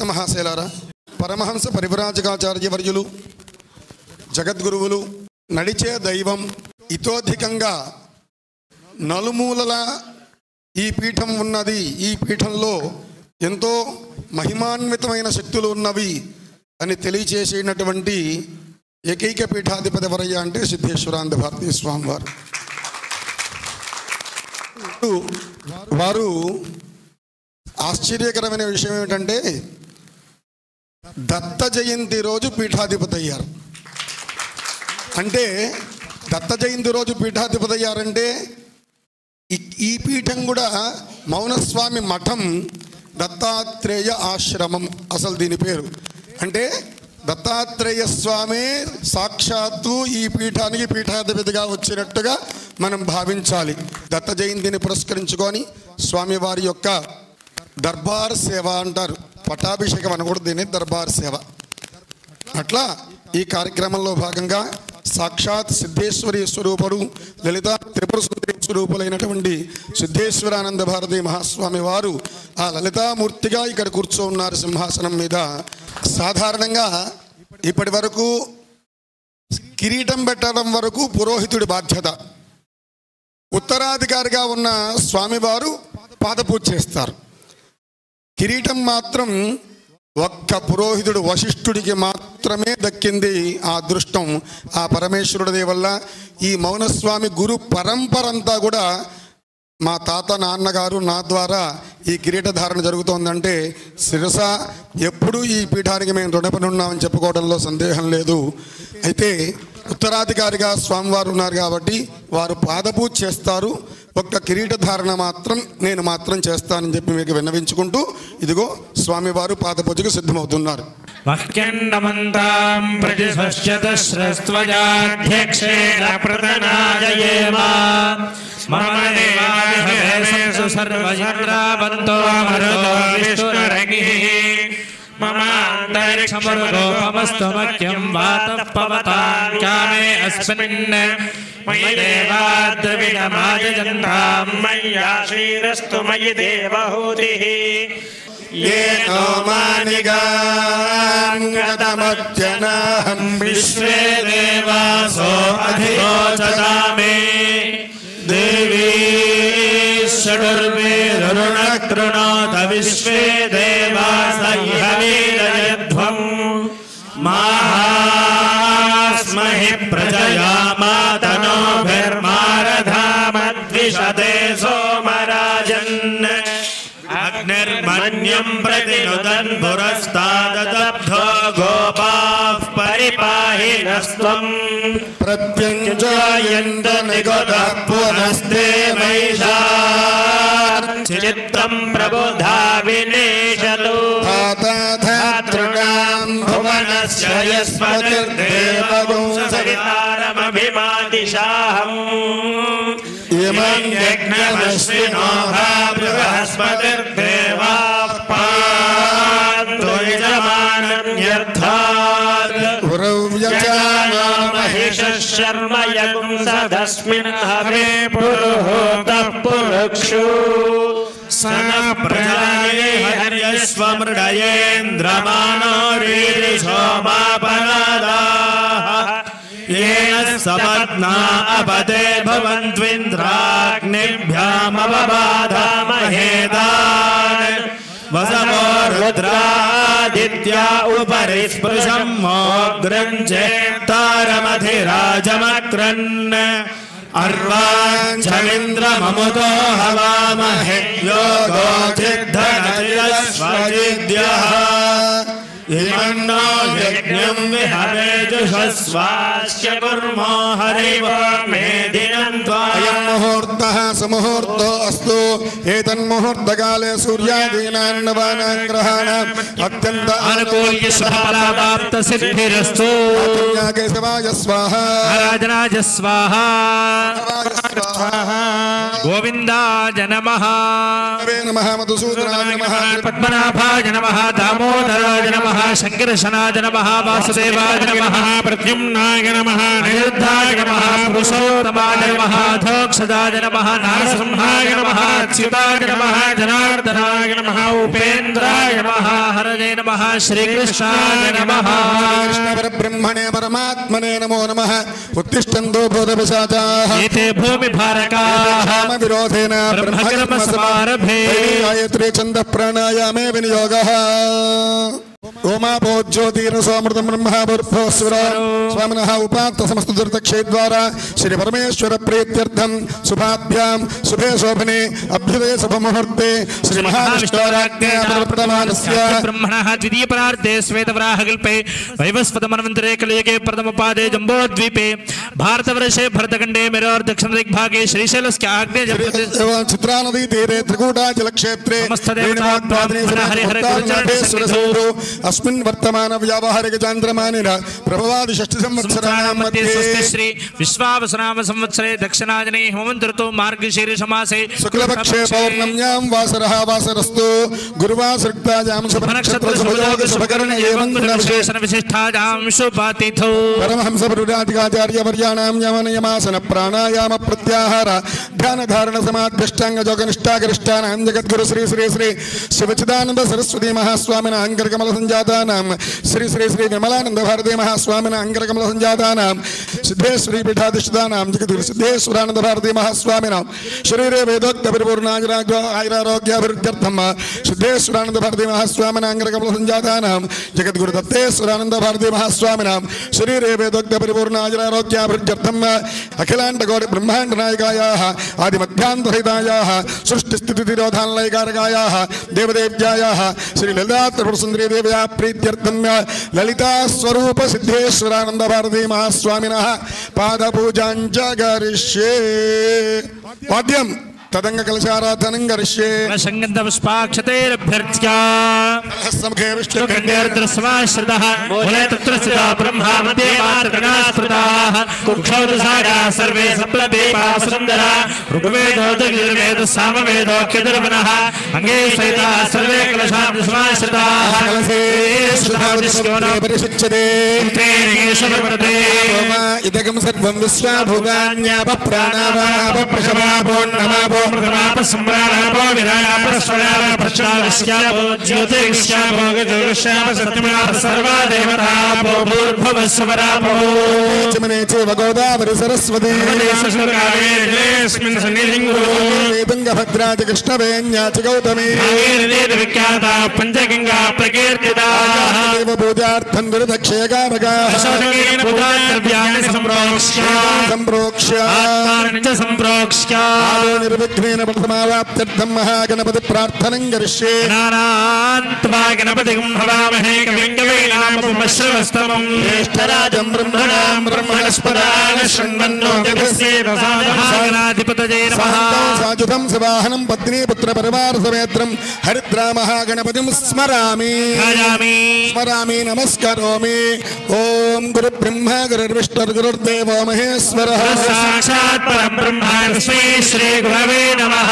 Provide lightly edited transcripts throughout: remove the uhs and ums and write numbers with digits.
మహాశైలారా, పరమహంస పరివ్రాజకాచార్య వర్యులు, జగద్గురువులు, నడిచే దైవం, ఇతోధికంగా నలుమూలల ఈ పీఠం ఉన్నది, ఈ పీఠంలో ఎంతో మహిమాన్వితమైన శక్తులు ఉన్నవి అని తెలియచేసినటువంటి ఏకైక పీఠాధిపతి ఎవరయ్యా అంటే సిద్ధేశ్వరానంద భారతీ స్వామివారు. వారు ఆశ్చర్యకరమైన విషయం ఏమిటంటే దత్త జయంతి రోజు పీఠాధిపతి అయ్యారు. అంటే దత్త జయంతి రోజు పీఠాధిపతి అయ్యారంటే ఈ పీఠం కూడా మౌనస్వామి మఠం, దత్తాత్రేయ ఆశ్రమం అసలు దీని పేరు. అంటే దత్తాత్రేయ స్వామి సాక్షాత్తు ఈ పీఠానికి పీఠాధిపతిగా వచ్చినట్టుగా మనం భావించాలి. దత్త జయంతిని పురస్కరించుకొని స్వామివారి యొక్క దర్బార్ సేవ అంటారు, పట్టాభిషేకం అనకూడదు, దీన్ని దర్బార్ సేవ. అట్లా ఈ కార్యక్రమంలో భాగంగా సాక్షాత్ సిద్ధేశ్వరి స్వరూపుడు, లలిత త్రిపుర సుందరి స్వరూపులైనటువంటి సిద్ధేశ్వరానంద భారతీ మహాస్వామి వారు ఆ లలితామూర్తిగా ఇక్కడ కూర్చోన్నారు సింహాసనం మీద. సాధారణంగా ఇప్పటి వరకు కిరీటం పెట్టడం వరకు పురోహితుడి బాధ్యత. ఉత్తరాధికారిగా ఉన్న స్వామివారు పాదపూజ చేస్తారు. కిరీటం మాత్రం ఒక్క పురోహితుడు వశిష్ఠుడికి మాత్రమే దక్కింది ఆ అదృష్టం. ఆ పరమేశ్వరుడి వల్ల ఈ మౌనస్వామి గురు పరంపరంతా కూడా మా తాత నాన్నగారు నా ద్వారా ఈ కిరీట ధారణ జరుగుతోందంటే శిరస ఎప్పుడూ ఈ పీఠానికి మేము రుణపడి ఉన్నామని చెప్పుకోవడంలో సందేహం లేదు. అయితే ఉత్తరాధికారిగా స్వామివారు ఉన్నారు కాబట్టి వారు పాదపూజ చేస్తారు. ఒక్క కిరీట ధారణ మాత్రం నేను మాత్రం చేస్తానని చెప్పి మీకు విన్నవించుకుంటూ ఇదిగో స్వామివారు పాదపూజకు సిద్ధమవుతున్నారు. मम अंतरिक्षमरुगोपमस्तमख्यं वातः पवतां चामे अस्मिन् मयि देवाद्रविणमाजन्तां मय्याशीरस्तु मयि देवहूतिः ये नो मानिगां गतमत्यनाहं विश्वे देवासो अधिरोचतामे देवी षडुर्वेरुणकृणोत विश्वे देवासह्यवीरयध्वं माहास्महि प्रजया मातनोभिर्मारधामद्विषते सोमराजन् अग्निर्मन्यं प्रतिनुदन् पुरस्ताददब्धो गोपाः परिपाहि नस्त्वं प्रत्यञ्जयन्त निगतः पुनस्ते चित्तं प्रबुधा विनेशतु धातृणां भुवनस्य यस्मतिर्देवगुंसवितारमभिमादिशाहम् इमं यज्ञमश्विनो बृहस्पतिर्देवाः पान्तु यजमानं यर्थात् पुरव्यजानो महिषः शर्म यगुंसदस्मिन् हवे पुरुहूतः पुरुक्षु सन प्रजाये हर्यश्वमृडयेन्द्रमानो रीरिषोमापनादाः येन सपत्ना अपदे भवन्त्विन्द्राग्निभ्यामवबाधामहेदान् वसवो रुद्रादित्या उपरि स्पृशं मोग्रं चेत्तारमधिराजमक्रन् अर्वाञ्चमिन्द्रममुतो हवामहे योगो चिद्धनतिरस्वजिद्यः इमन्नो यज्ञं विहवेजुषस्वास्य कुर्मो हरिवो मेदिनं अयं मुहूर्तः सुमुहूर्तो अस्तु। एतन्मुहूर्तकाले सूर्यादीनां नवानां ग्रहाणाम् अत्यन्त अनुकूल्य शुभफलाप्त सिद्धिरस्तु। केशवाय स्वाहा, राजराज स्वाहा, गोविन्दाय नमः, नमः मधुसूदनाय नमः, पद्मनाभाय नमः, दामोदराय नमः, शंकरशनाय नमः, वासुदेवाय नमः, प्रद्युम्नाय नमः, अनिरुद्धाय नमः, पुरुषोत्तमाय नमः, अधोक्षजाय नमः, नारसिंहाय नमः, अच्युताय नमः, जनार्दनाय नमः, ఉపేంద్రాయ నమః హరదే నమః శ్రీకృష్ణాయ నమః కృష్ణ పరబ్రహ్మణే పరమాత్మనే నమో నమః ఉత్తిష్టంతో భూతపిశాచాః ఏతే భూమి భారకాః కామ విరోధేన బ్రహ్మకర్మ సమారభే గాయత్రీ ఛంద ప్రాణాయామే వినియోగః ఓమాపోజ్యోతిరసోమృతం బ్రహ్మభూర్భోస్వరం స్వామినః ఉపాత్త సమస్త దుర్తక్షయ ద్వారా శ్రీ పరమేశ్వర ప్రీత్యర్థం శుభాభ్యాం శుభే శోభనే అభ్యుదయ శుభముహూర్తే శ్రీ మహావిష్ణోరాజ్ఞా ప్రవర్తమానస్య బ్రహ్మణః ద్వితీయ పరార్ధే శ్వేతవరాహకల్పే వైవస్వతమన్వంతరే కలియుగే ప్రథమపాదే జంబోద్వీపే భారతవర్షే భరతఖండే మేరోర్దక్షిణ దిగ్భాగే శ్రీశైలస్య ఆగ్నేయ చిత్రానదీ తీరే త్రికూటాచలక్షేత్రే अस्मिन् वर्तमान व्यावहारिक चांद्रमानेन प्रभवादि षष्ठी संवत्सराणां मध्ये श्री विश्वावसनाम संवत्सरे दक्षिणायने हेमन्त ऋतौ मार्गशीर्ष मासे शुक्लपक्षे पौर्णम्यां वासरः वासरस्तु गुरुवासृक्तायां शुभनक्षत्र शुभयोग शुभकरण एवं विशेषण विशिष्टायां शुभतिथौ परमहंस पुरुषाधिकाचार्य वर्याणां यमनियमासन प्राणायाम प्रत्याहार ध्यान धारण समाध्यष्टांग योग निष्ठागरिष्ठानां जगद्गुरु श्री श्री श्री शिवचिदानंद सरस्वती महास्वामिनः अंगरकमल संजातानां श्री श्री श्री विमलानंद भारती महास्वामिनः अंगरकमल संजातानां सिद्धेश्वरी पीठाधिष्ठानां जगद्गुरु सिद्धेश्वरानंद भारती महास्वामिनः शरीरे वेदोक्त परिपूर्णारोग्याभिवृद्ध्यर्थं सिद्धेश्वरानंद भारती महास्वामिनः अंगरकमल संजातानां जगद्गुरु दत्तेश्वरानंद भारती महास्वामिनः शरीरे वेदोक्त परिपूर्णारोग्याभिवृद्ध्यर्थं अखिलांड गौरी ब्रह्मांड नायिकायाः आदिमध्यान्तरहितायाः सृष्टि स्थिति तिरोधानलयकारकायाः देवदेव्यायाः श्री ललिता त्रिपुरसुंदरी देव्या प्रीत्यर्थं ललिता स्वरूप सिद्धेश्वरानंद भारती महास्वामिनः पादपूजां च करिष्ये वाद्यं तदंग कलशाराधनं करिष्ये संगंध पुष्पाक्षतेरभ्यर्च्य सम्मुखे विष्णुकन्यार्द्रसमाश्रितः मूले तत्र स्थिता ब्रह्मा मध्ये मातृगणास्पृताः कुक्षौदसागाः सर्वे सप्तदेवाः सुन्दरा ऋग्वेदो सामवेदो केतुर्वनः अंगे सहिताः सर्वे कलशार्द्रसमाश्रिताः परिशिच्यते इदगं सर्वं विश्वाभोगान्यापप्राणावापप्रशमापोन्नमापो प्रथमापसम्राणापो विरायापस्वरापश्चाविश्यापो ज्योतिर्ष्यापो गजोर्ष्यापो सत्यमाप सर्वा देवतापो भूर्भुवस्वरापो चमने चैव गोदावरी सरस्वती कावेरेऽस्मिन् सन्निधिङ्गो तुङ्गभद्रा च कृष्णवेण्या च गौतमी विख्याता पञ्चगङ्गा प्रकीर्तिता पूजार्थं दुर्दक्षयकामकाः सम्प्रोक्ष्य निर्विघ्नेन प्रथमावाप्त्यर्थं महागणपति प्रार्थनं करिष्ये नानान्त्वा गणपतिं भवामहे कविं कवीनामुपमश्रवस्तमं ज्येष्ठराजं ब्रह्मणां ब्रह्मणस्पदान शृण्वन्नो जगत्सेदसाधनाधिपतये नमः साजुधं सवाहनं पत्नी पुत्र परिवार समेत्रं हरिद्रा महागणपतिं स्मरामि स्मरामि नमस्करोमि ओम गुरु ब्रह्मा गुरुर्विष्णु गुरुर्देवो महेश्वरः साक्षात् परब्रह्म तस्मै श्री गुरवे नमः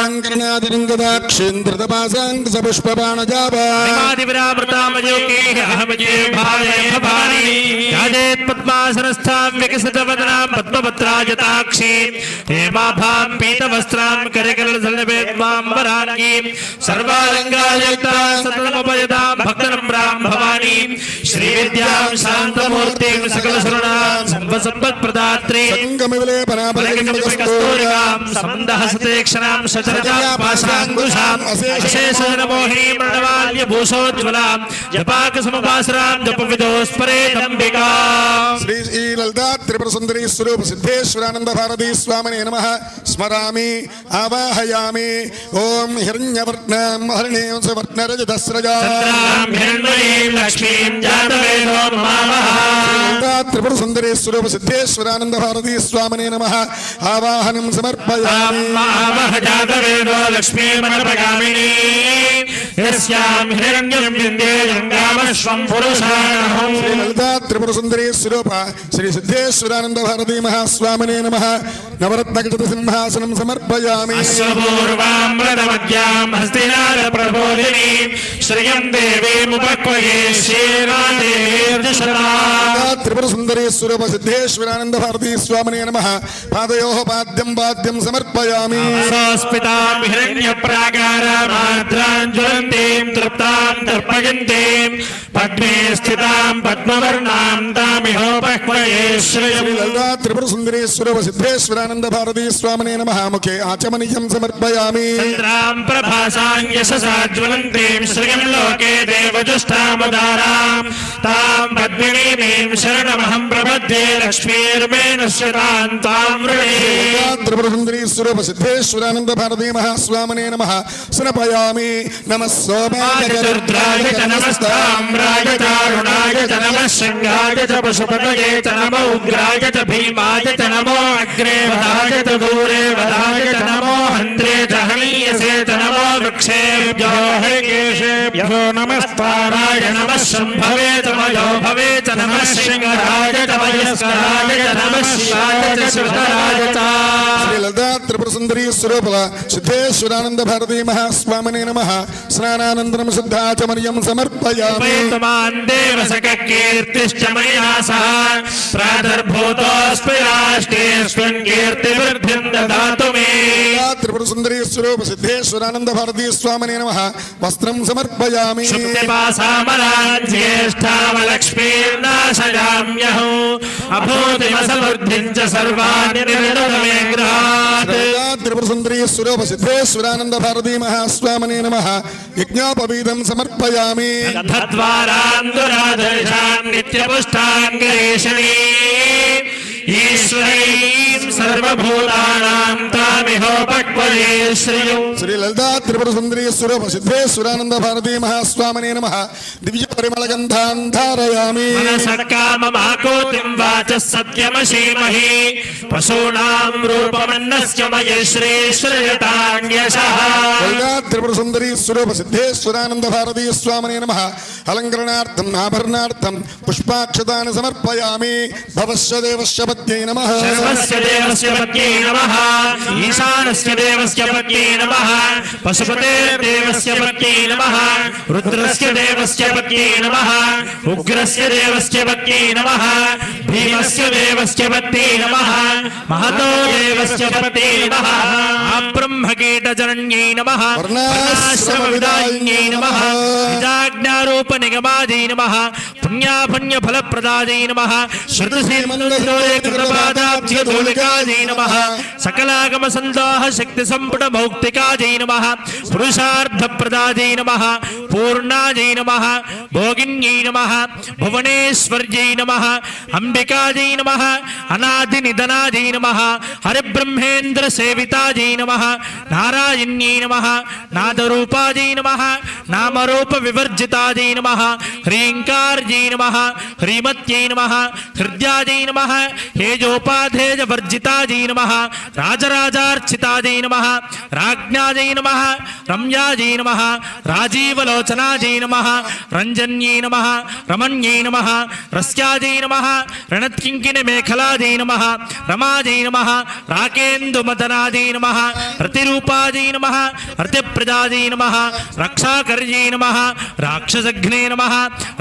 अंकरणादिरंगदाक्षेन्द्रतपासांग सपुष्पबाणजापा निमादिविरामृतामयोगे अहमजे भावे भवानी यादेत् पद्मासनस्थां विकसितवदनां पद्मपत्राजताक्षी हेमाभां पीतवस्त्रां करकलसलभेद्वाम्बराङ्गीं सर्वालङ्कारयुक्तां सततमुपयतां भक्तनम्रां भवानी श्रीविद्यां शान्तमूर्तिं सकलशरणां सर्वसम्पत्प्रदात्रीं संगमविलेपनापलकस्तूरिकां सम्बन्धहस्तेक्षणां सचरजापाशाङ्कुशां अशेषजनमोहिनीं प्रणवाल्यभूषोज्ज्वलां जपाकसमुपासरां जपविदोस्परेदम्बिकां श्री ललिता त्रिपुरसुन्दरी स्वरूप सिद्धेश्वरानंद भारती स्वामिने नमः स्मरामि आवाहयामि ओम हिरण्यवर्णां हरिणीं सुवर्णरजतस्रजां हिरण्मयीं लक्ष्मीं जातवेदो मामः ललिता त्रिपुरसुन्दरी स्वरूप सिद्धेश्वरानंद भारती स्वामिने नमः आवाहनं समर्पयामि आवाह जातवेदो लक्ष्मीमनपगामिनी यस्यां हिरण्यं विन्द्ये जङ्गामश्वं पुरुषाणहं ललिता त्रिपुरसुन्दरी स्वरूप श्री सिद्धेश्वरानंद भारती महास्वामिने नमः नवरत्नखचित सिंहासनं समर्पयामि अश्वपूर्वामृतमद्यां हस्तिनाथप्रबोधिनीं श्रियं देवीमुपक्वये श्रीरादेवीर्दिशता त्रिपुर सुंदरेश्वर सिद्धेश्वरानंद भारती स्वामिने नमः पादयोः पाद्यं वाद्यं समर्पयामि सोऽस्मितां हिरण्यप्राकारामाद्रां ज्वलन्तीं तृप्तां तर्पयन्तीं पद्मे स्थितां पद्मवर्णां तामिहोपक्वये श्रियं ललिता त्रिपुर सुंदरेश्वर सिद्धेश्वरानंद भारती स्वामिने नमः मुखे आचमनीयं समर्पयामि चन्द्रां प्रभासां यशसा ज्वलन्तीं श्रियं लोके देवजुष्टामुदारां तां पद्मिनीं शरणमहं प्रपद्ये लक्ष्मीर्मे नश्यतां तां वृणे त्रिपुर सुंदरेश्वर सिद्धेश्वरानंद भारती महास्वामिने नमः समर्पयामि नमः सोमाय रुद्राय च नमस्ताम्राय च अरुणाय च नमः शृङ्गाय च पशुपतये च नमो उग्राय च भीमाय च नमो अग्रे वदाय च दूरे वदाय च नमो हन्त्रे च हनीयसे च नमो वृक्षेभ्यो हरिकेशेभ्यो नमस्ताराय नमः शम्भवे च मयो भवे च नमः शृङ्गाराय च वयस्कराय च नमः शिवाय च शिवधराय च श्री ललिता त्रिपुर सुंदरी स्वरूप सिद्धेश्वरानंद भारती महास्वामिने नमः स्नानानन्तरं सिद्धाचमनीयं समर्पयामि तमान् देवसकीर्तिश्च मया सह प्रादुर्भूतोऽस्मि राष्ट्रेऽस्मिन् कीर्तिवृद्धिं ददातु मे त्रिपुर सुंदरी स्वरूप सिद्धेश्वरानंद भारती स्वामिने नमः वस्त्रं समर्पयामि शुक्तिपासामरान् ज्येष्ठामलक्ष्मीर्नाशयाम्यहो अभूतिमसमृद्धिं च सर्वाणि निर्दद मे गृहात् त्रिपुर सुंदरी स्वरूप सिद्धेश्वरानंद भारती महास्वामिने नमः यज्ञोपवीतं समर्पयामि द्वारान्दुराधर्षान् नित्यपुष्टान् गरीषणी ईश्वरीं सर्वभूतानां तामिहोपक्वये श्रियं श्री ललिता त्रिपुर सुंदरी स्वरूप सिद्धेश्वरानंद भारती महास्वामिने नमः दिव्य परिमलगन्धान् धारयामि मनसक्काममाकोतिं वाचः सत्यमशीमहि पशूनां रूपमन्नस्य मये श्रीश्रयतान्यशः ललिता त्रिपुर सुंदरी स्वरूप सिद्धेश्वरानंद भारती स्वामिने नमः अलङ्करणार्थम् आभरणार्थं पुष्पाक्षतानि समर्पयामि भवस्य देवस्य पत्यै नमः सर्वस्य देवस्य पत्यै नमः ईशानस्य देवस्य पत्यै नमः पशुपतेर्देवस्य पत्यै नमः रुद्रस्य देवस्य पत्यै नमः उग्रस्य देवस्य पत्यै नमः भीमस्य देवस्य पत्यै नमः महतो देवस्य पत्यै नमः ब्रह्मकीटजनन्यै नमः वर्णाश्रमविदायिन्यै नमः निजाज्ञारूपनिगमायै नमः पुण्यापुण्यफलप्रदायै नमः श्रुतिसीमन्दोलेकृपादाब्जधूलिकायै नमः सकलागमसन्दोह शक्तिसम्पुटमौक्तिकायै नमः पुरुषार्थप्रदायै नमः पूर्णायै नमः भोगिन्यै नमः भुवनेश्वर्यै नमः अम्बिकायै नमः अनादिनिधनायै नमः हरिब्रह्मेन्द्रसेवितायै नमः नारायण्यै नमः नादरूपायै नमः नामरूपविवर्जितायै नमः ह्रीङ्कारयै नमः ह्रीमत्यै नमः हृद्यायै नमः हेजोपाधेयवर्जितायै नमः राजराजार्चितायै नमः राज्ञायै नमः रम्यायै नमः राजीवलोचनायै नमः रञ्जन्यै नमः रमण्यै नमः रस्यायै नमः रणत्किङ्किणमेखलायै नमः रमायै नमः राकेन्दुमदनायै नमः रतिरूपायै नमः रतिप्रदायै नमः रक्षाकर्यै नमः राक्षसघ्ने नमः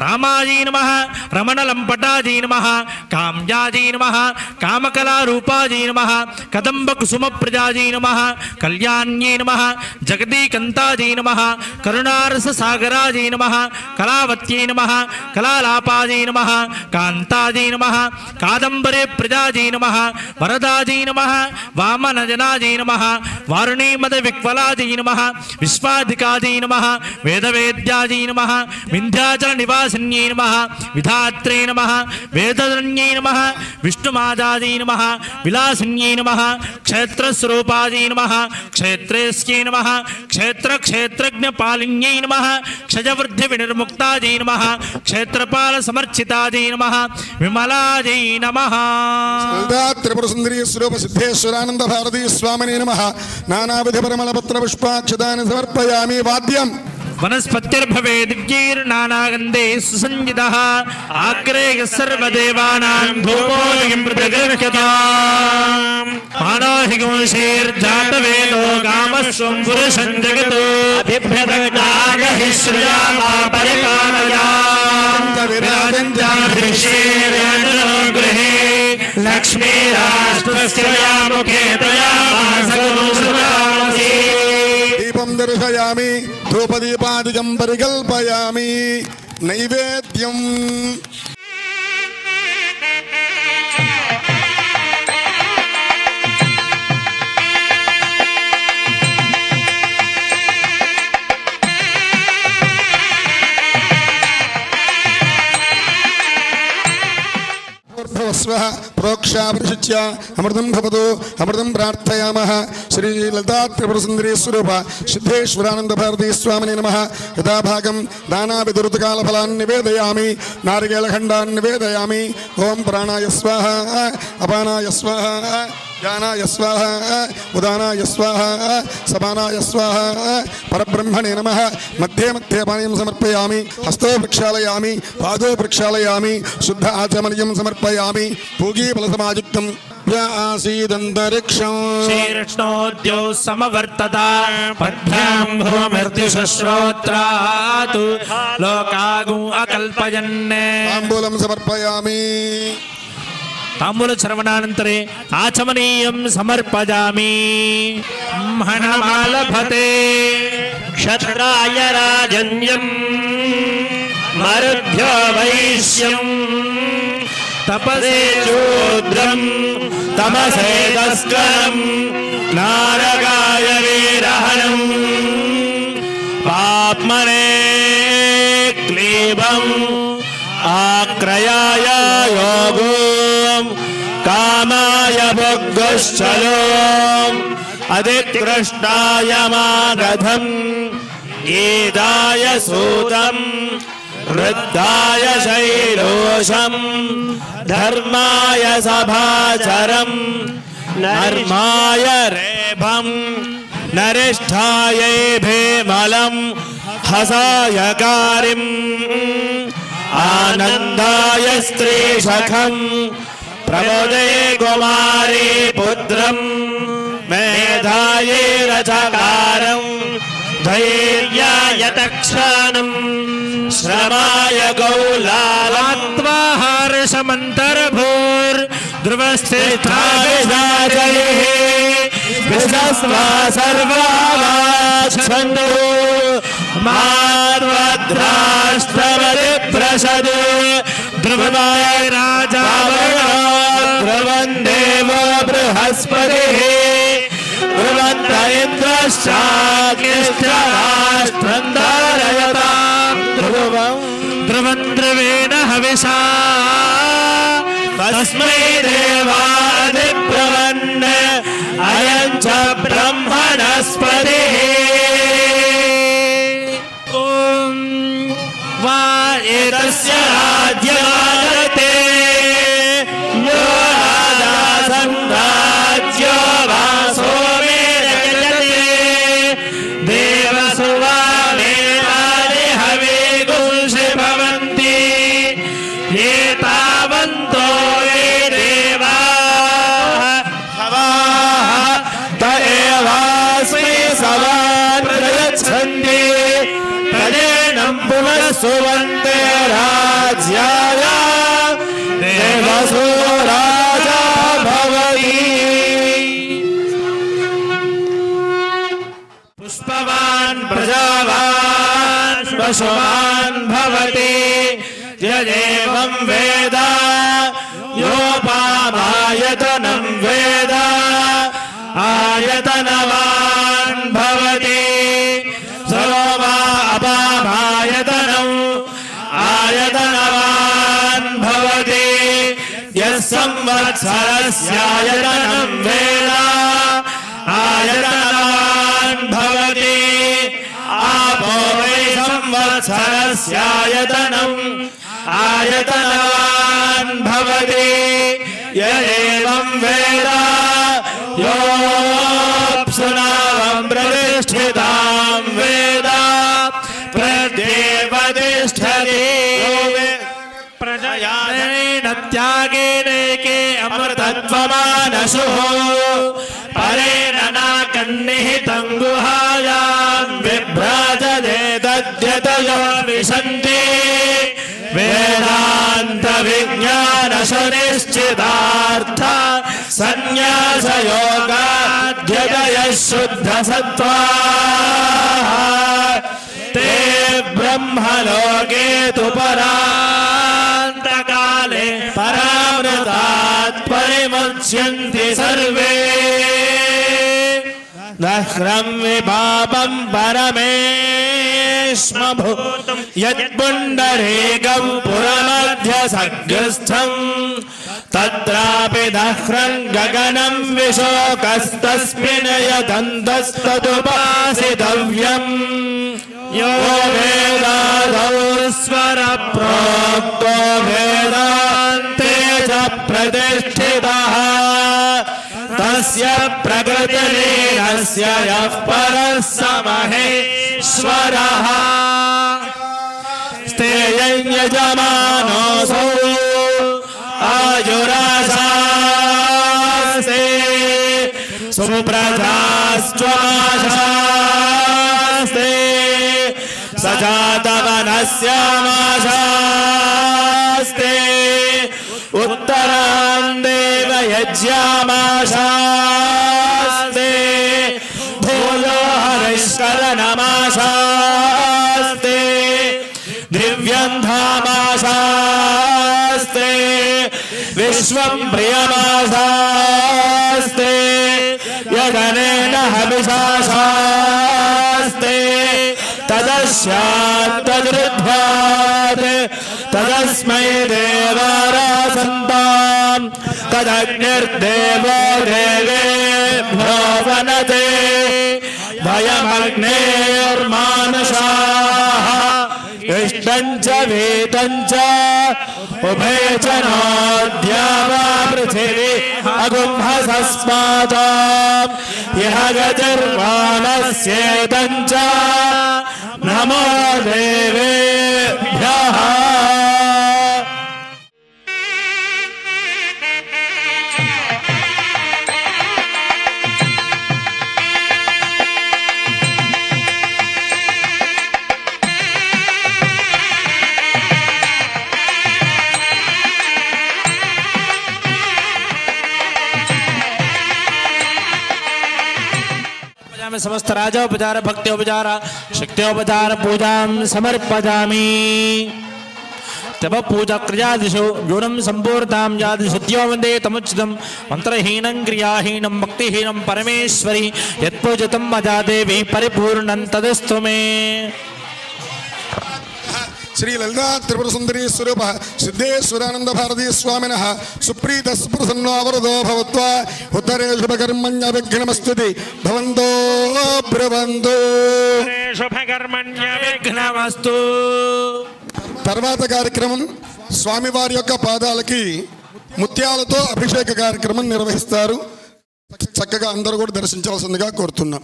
रामायै नमः रमणलम्पटायै नमः काम्यायै नमः कामकलारूपायै नमः कदम्बकुसुमप्रजायै नमः कल्याण्यै नमः जगदीकन्तायै नमः करुणारससागरायै नमः कलावत्यै नमः कलालापायै नमः कान्तायै नमः कादम्बरे प्रजायै नमः वरदायै नमः वामनजनायै नमः वारुणीमदविक्वलायै नमः विश्वाधिकायै नमः वेदवेद्यायै नमः विन्ध्याचलनिवासिन्यै नमः विधात्रे नमः वेदधन्यै नमः विष्णुमादायै नमः विलासिन्यै नमः क्षेत्रस्वरूपायै नमः क्षेत्रेस्यै नमः क्षेत्रक्षेत्रज्ञपालिन्यै नमः क्षजवृद्धिविनिर्मुक्तायै नमः क्षेत्रपालसमर्चितायै नमः विमलायै नमः त्रिपुर सुंदरी स्वरूप सिद्धेश्वरानंद भारती स्वामिने नमः नानाविध परिमलपत्र पुष्पाक्षतानि समर्पयामि वाद्यं वनस्पतिर्भवे दिव्यैर्नानागन्धे सुसञ्जितः आग्रे सर्वदेवानां धूपोऽयं प्रतिगृह्यताम् मानोहिगुंशीर्जातवेदो गामस्वं पुरुषं जगतो अभिभ्यदनागहि श्रियामा परिपालया गृहे लक्ष्मीराष्ट्रस्य मुखे दीपं दर्शयामि धूपदीपादिकं परिकल्पयामि नैवेद्यम् प्रोक्षावृशिच्य अमृतं भवतु अमृतं प्रार्थयामः। श्री ललिता त्रिपुरसुन्दरी स्वरूप सिद्धेश्वरानंद भारती स्वामिने नमः। यथाभागं दानाविदुर्तकालफलान् निवेदयामि नारिकेलखण्डान् निवेदयामि। ओं प्राणाय स्वाहा अपानाय स्वाहा ज्ञानाय स्वाहा उदानाय स्वाहा समानाय स्वाहा परब्रह्मणे नमः। मध्ये मध्ये पानीयं समर्पयामि हस्तो प्रक्षालयामि पादो प्रक्षालयामि शुद्ध आचमनीयं समर्पयामि। पूगीफलसमायुक्तं आसीदन्तरिक्षं शीर्ष्णोद्यो समवर्तता पद्भ्यां भूमिर्दिशश्रोत्रात् लोकागु अकल्पयन्। ताम्बूलं समर्पयामि। ताम्बूल श्रवणानन्तरे आचमनीयं समर्पयामि। ब्रह्मणमालभते क्षत्राय राजन्यं मरुभ्यो वैश्यं तपसे शूद्रं तमसे तस्करं नारकाय वीरहरं पाप्मने क्लीबम् आक्रयाय योगो कामाय भोगश्चलो अधिकृष्टाय मागधं गीताय सूतं वृद्धाय शैलोषं धर्माय सभाचरं नर्माय रेभं नरिष्ठाय भेमलं हसाय कारिम् आनन्दाय स्त्रीशखं प्रमोदे कुमारी पुत्रं मेधाये रचकारं धैर्याय तक्षानं श्रमाय कौलालात्वाहर्षमन्तर्भूर्ध्रुवस्थिष्ठाभिषाजैः विशस्वा सर्वाच्छन्दो मार्वद्राष्ट्रवरिप्रसद ध्रुवाय राजा ध्रुवन् देव बृहस्पतिः ध्रुवन्त इन्द्रश्चाग्निश्चराष्ट्रं धारयतां ध्रुवं ध्रुवेण हविषा तस्मै देवादिब्रवन् अयं च ब्रह्मणस्पतिः। एतस्य राज्यादते यो राजा सम्राज्यो वासो मेरयते देवसुवा मेधानि हविगुंसि भवन्ति एतावन्तो ये देवाः हवाः त एवास्मै सवान् प्रयच्छन्ति तदेनं पुनस्सुवन्ते राज्याय देवसो राजा भवति। पुष्पवान् प्रजावान् पशुवान् भवति यदेवं वेद योपामायतनं वेद आयतनवान् भवति सर्वा अपामायतनम् आयतनवान् भवति यः संवत्सरस्यायतनं वेद आयतनवान् भवति आपो वै संवत्सरस्यायतनम् आयतनवान् भवति यदेवं वेद योऽप्सुनावं प्रतिष्ठितां वेद प्रत्येवतिष्ठति प्रजयानेन त्यागेनैके अमृतत्वमानसुः परेण नाकन्निहितं गुहायां विभ्राजते दद्यत विशन्ति वेदान्त विज्ञान सुनिश्चितार्थ संन्यास योगाध्यदय शुद्ध सत्त्वाः ते ब्रह्मलोके तु परान्तकाले परामृतात् परिमुच्यन्ति सर्वे दह्रं विभावं परमेश्मभूतं यत्पुण्डरीकं पुरमध्यसग्रस्थं तत्रापि दह्रं गगनं विशोकस्तस्मिन् यदन्तस्तदुपासितव्यम् यो वेदादौ स्वरप्रोक्तो वेदान्ते च प्रतिष्ठितः तस्य प्रकृतिलीनस्य यः परः स महेश्वरः स्तेयं यजमानोऽसौ आयुराशास्ते सुप्रजास्त्वाशास्ते सजातवनस्यामाशास्ते उत्तरां देवयज्ञामाशास्ते भूयो हरिष्करनमाशास्ते दिव्यं धामाशास्ते विश्वं प्रियमाशास्ते यदनेन हविषाशास्ते तदस्यात् तद्रुद्ध्वात् तदस्मै देवारासन्तां तदग्निर्देवो देवेभ्यो वनते भयमग्नेर्मानुषाः इष्टं च वीतं च उभय च नोऽद्यावा पृथिवी अगुंहसस्मातां यः गतिर्वाणस्येतं च नमो देवेभ्यः समस्त राजोपचार भक्त्योपचार शक्त्योपचार पूजां समर्पयामि तव पूजा क्रियादिषु यूनं सम्पूर्णां यादिशुद्ध्यो वन्दे तमुचितं मन्त्रहीनं क्रियाहीनं भक्तिहीनं परमेश्वरी यत्पूजितं मया देवी परिपूर्णं तदस्तु मे श्री ललिता त्रिपुर सुंदरी स्वरूप सिद्धेश्वरानंद भारती स्वामिनः सुप्रीत स्पृशन्नो वरदो भवत्वा उत्तरे शुभकर्मण्य विघ्नमस्तुति भवन्तो ब्रवन्तो शुभकर्मण्य विघ्नमस्तु। తర్వాత కార్యక్రమం స్వామివారి యొక్క పాదాలకి ముత్యాలతో అభిషేక కార్యక్రమం నిర్వహిస్తారు. చక్కగా అందరూ కూడా దర్శించవలసిందిగా కోరుతున్నాం.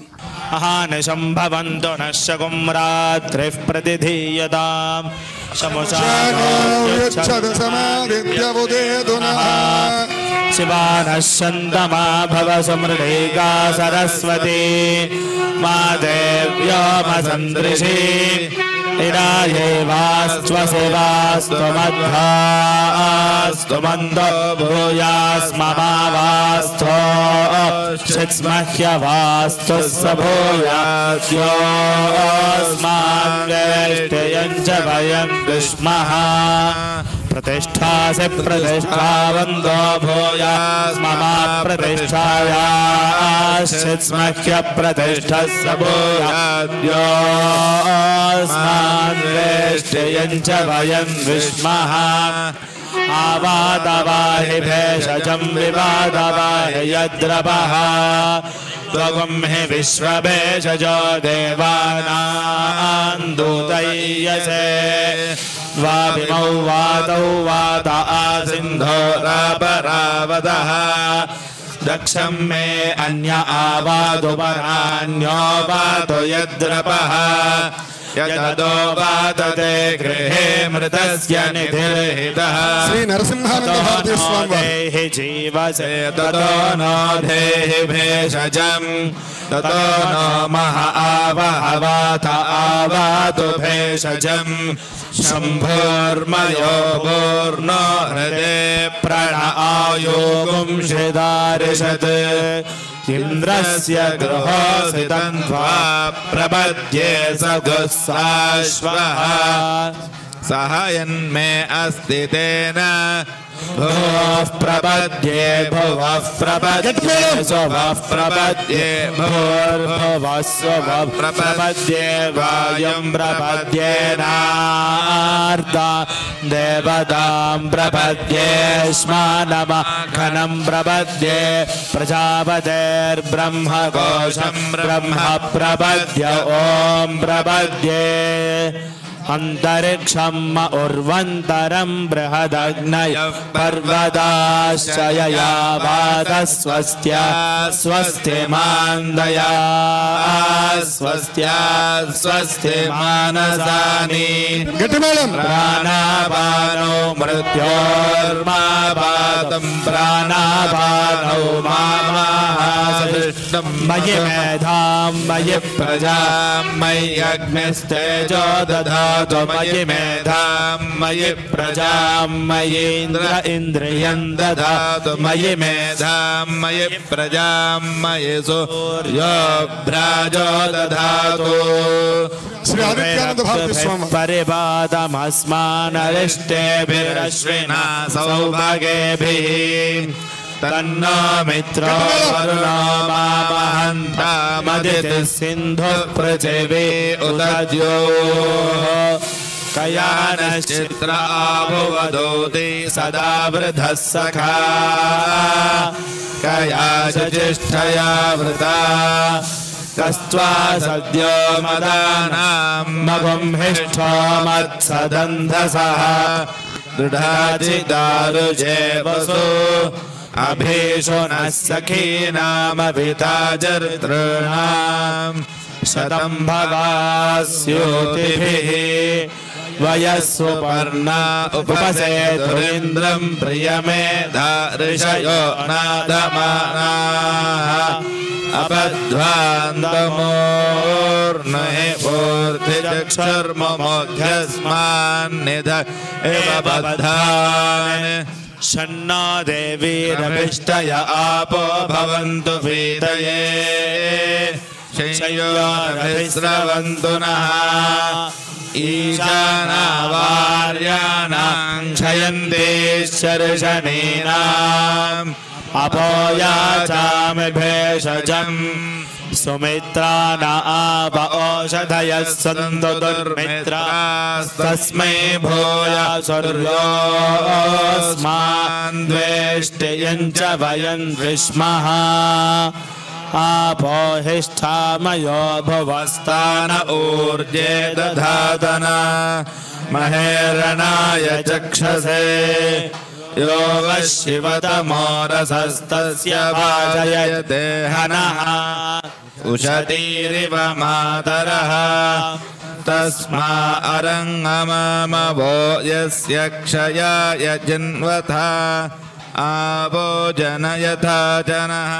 అహానశంభవంతు నశ్యకుం రాత్రిః ప్రతిధీయతాం శివానశ్యంతమా భవ సమృడేగా సరస్వతి మా దేవ్యోమసందృశి ఇరాయేవాస్త్వశివాస్త్వమధ్వాస్తు మందో భూయాస్మమావాస్థో శిత్స్మహ్యవాస్తు సభూయాస్యోస్మాన్వేష్టయం చ వయం విష్మః प्रतिष्ठासे प्रतिष्ठावन्तो भूयास्ममा प्रतिष्ठायाश्चित्स्मह्य प्रतिष्ठस्य भूयाद्योऽस्मान्वेष्टयं च वयं विष्मः आवादवाहि भेषजं विवादवाहि यद्रवः त्वगुं हि विश्वभेषजो देवानां दूतय्यसे वाभिमौ वातौ वात आसिन्धोरापरावतः दक्षं मे अन्य आवादुपरान्यो वातो यद्रपः यदो वातते गृहे मृतस्य निधिर्हितः श्री नरसिंहानंद भारती स्वामी जीवसे ततो नो देहि भेषजम् ततो नो मह आवहवाथ आवातु भेषजम् शम्भोर्मयो पूर्णो हृदे प्रण आयोगुं शिदारिषत् इन्द्रस्य गृहोऽसितं त्वा प्रपद्ये स दुःसाश्वः सह यन्मे अस्ति तेन भुवः प्रपद्ये भुवः प्रपद्ये स्वः प्रपद्ये भूर्भुवः स्वः प्रपद्ये वायुं प्रपद्ये नार्ता देवतां प्रपद्ये श्मानमखनं प्रपद्ये प्रजापतेर्ब्रह्मकोशं ब्रह्म प्रपद्य ॐ प्रपद्ये अन्तरिक्षम् उर्वन्तरं बृहदग्नयः पर्वताश्च ययावातः स्वस्त्या स्वस्तिमान्दया स्वस्त्या स्वस्तिमानसानि प्राणापानो मृत्योर्मापातं प्राणापानो मामाहासृष्टं मयि मेधां मयि प्रजां मयि अग्निस्तेजो दधातु मयि मेधां मयि प्रजां मयि इन्द्रियं दधातु मयि मेधां मयि प्रजां मयि सूर्यो भ्राजो दधातु श्री आदित्यानंद भारती स्वामी परिपादमस्मानरिष्टेभिरश्विना सौभागेभिः तन्नो मित्रो वरुणो मामहन्तामदितिः सिन्धुः पृथिवी उदद्योः कयानश्चित्र आभुवदोति सदा वृधः सखा कया चेष्टया वृता कस्त्वा सद्यो मदानां मगुंहिष्ठो मत्सदन्धसः दृढाचिदारुजे वसु अभीषु नः सखीनामभिताजर्तॄणां शतं भवास्योतिभिः वयस्सुपर्णा उपसेतुरिन्द्रं प्रियमेधा ऋषयो नादमानाः अपध्वान्दमोर्नहे पूर्तिचक्षुर्ममोध्यस्मान्निध एव बद्धान् शन्नो देवीरभिष्टय आपो भवन्तु वीतये शयोरभिस्रवन्तु नः ईशानावार्याणां क्षयन्ते शर्षणीनाम् अपोयाचामि भेषजम् सुमित्राण आप ओषधयः सन्तु दुर्मित्रास्तस्मै भूयासुर्योऽस्मान् द्वेष्टियं च वयं विष्मः आपो हिष्ठामयो भुवस्तान ऊर्जे दधातना महेरणाय चक्षसे यो वः शिवतमोरसस्तस्य भाजयते हनः उषतीरिव मातरः तस्मा अरङ्गममवो यस्य क्षयाय जिन्वथा आवो जनयथा जनः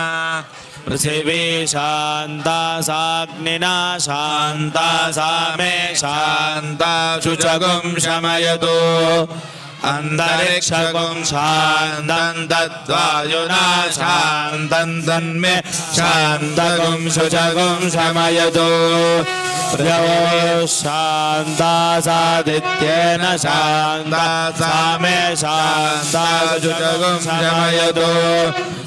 पृथिवी शान्ता साग्निना शान्ता सा मे शान्ता शुचगुं शमयतु अन्तरिक्षगुं शान्तं तद्वायुना शान्तं तन्मे शान्तगुं शुचगुं शमयतु पृथिवी शान्ता सादित्येन शान्ता सा मे शान्ता शुचगुं शमयतु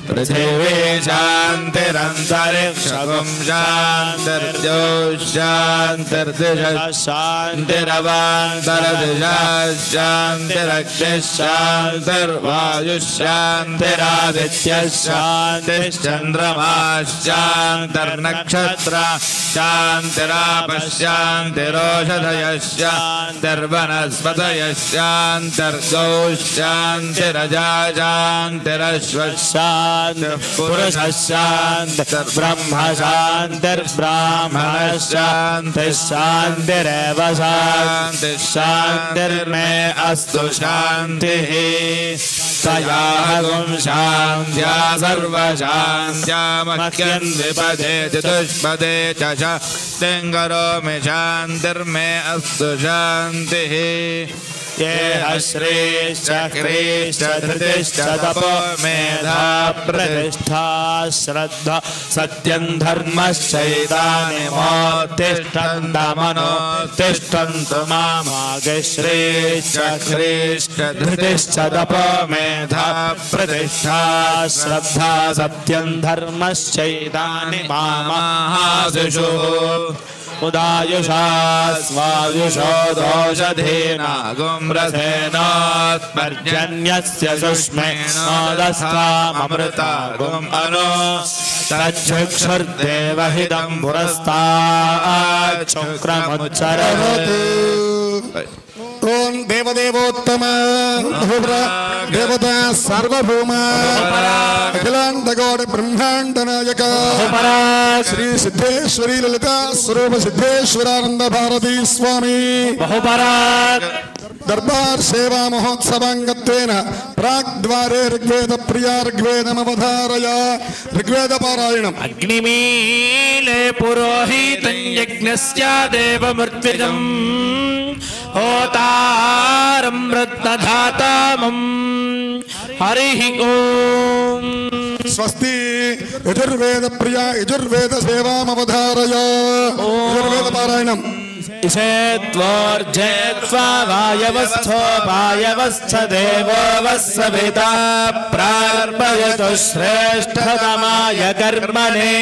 पृथिवी शान्तिरन्तरिक्षगुं शान्तिर्द्योशान्तिर्दिशः शान्तिरवान्तरदिशः शान्तिरग्निः शान्तिर्वायुः शान्तिरादित्यः शान्तिश्चन्द्रमाः शान्तिर्नक्षत्राः शान्तिरापः शान्तिरोषधयः शान्तिर्वनस्पतयः शान्तिर्गौः शान्तिरजा शान्तिरश्वः पुरुषः शान्तिर्ब्रह्म शान्तिर्ब्राह्मणः शान्तिः शान्तिरेव शान्तिः शान्तिर्मे अस्तु शान्तिः। तयागुं शान्त्या सर्वशान्त्या मह्यं द्विपदे चतुष्पदे च शान्तिं करोमि शान्तिर्मे अस्तु शान्तिः ये श्रेश्च क्रेश्च धृतिश्च तपो मेधा प्रतिष्ठा श्रद्धा सत्यं धर्मश्चैतानिमोत्तिष्ठन्तमनोत्तिष्ठन्तु मामागे श्रेश्च क्रेश्च धृतिश्च तपो मेधा प्रतिष्ठा श्रद्धा सत्यं धर्मश्चैतानि मामाहादिषु उदायुषा स्वायुषो दोषधेना गुम्रसेनोत्पर्जन्यस्य सुष्मेणोदस्ताममृता गुम् अनो तच्छुक्षुर्देवहितं पुरस्ताच्छुक्रमुच्चरति ओम देवदेवोत्तम देवता सार्वभौम अखिलांडगौड़ ब्रह्मांड नायक श्री सिद्धेश्वरी ललिता स्वरूप सिद्धेश्वरानंद भारती स्वामी दरबार सेवा महोत्सवांगत्वेन प्राग्द्वारे ऋग्वेद प्रिया ऋग्वेदमवधारय ऋग्वेद पारायणम् अग्निमीले पुरोहितं यज्ञस्य देवमृत्युजम् होतारं रत्नधातामं हरिः ओम स्वस्ति यजुर्वेद प्रिया यजुर्वेद सेवामवधारय यजुर्वेद पारायणम् इषेत्वोर्जेत्वा वायवस्थो वायवस्थ देवो वस्सविता प्रार्पयतु श्रेष्ठतमाय कर्मणे